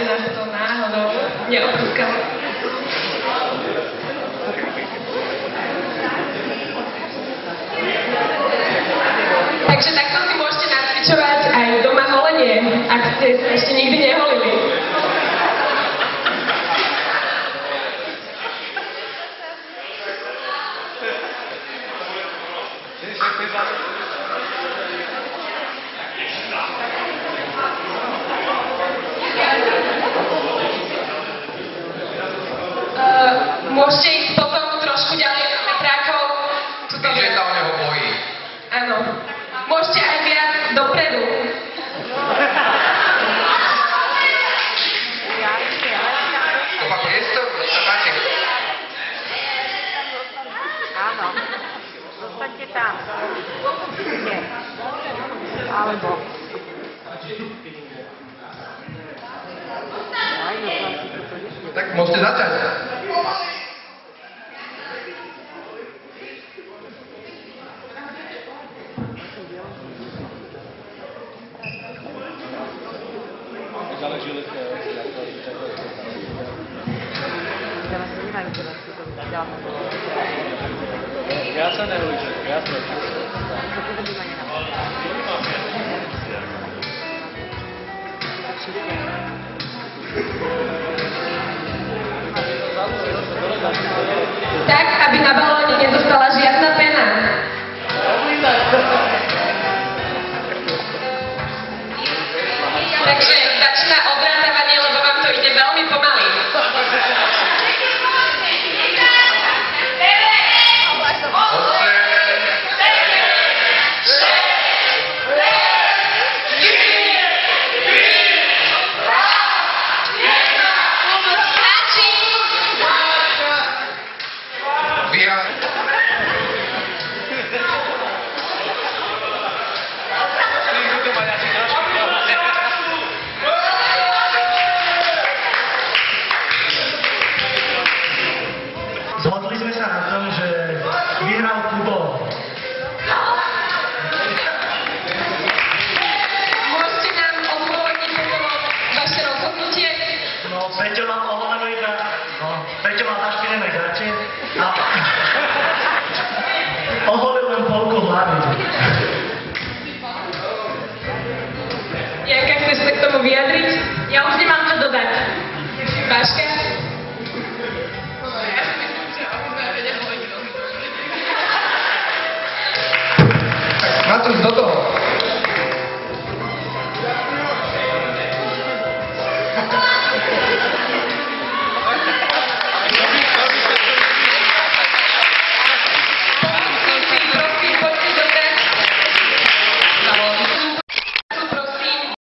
aby nás to náhodou neopúskalo. Takže takto si môžete nacvičovať aj doma holenie, ak ste ešte nikdy neholili. Môžete ísť potom trošku ďalej na metrákov. Že sa o neho bojí. Áno. Môžete aj viac dopredu. To má priestor, dostávate. Áno. Zostaňte tam. Nie. Alebo. Tak môžete začať. Záleží od viac sa neholíš, viac ročí. Tak, aby na balóne nezostala žiadna pena. Takže začína odrátavanie, lebo vám to ide veľmi pomaly. Zhodli sme sa na tom, že vyhral Kubo. Môžete nám odôvodniť vaše rozhodnutie? No, Peťo mal oholenú iba, Peťo mal zašpinené gače a oholil len polku hlavy. Janka, chceš sa k tomu vyjadriť? Ja už nemám čo dodať. Váška? Natrúť do toho.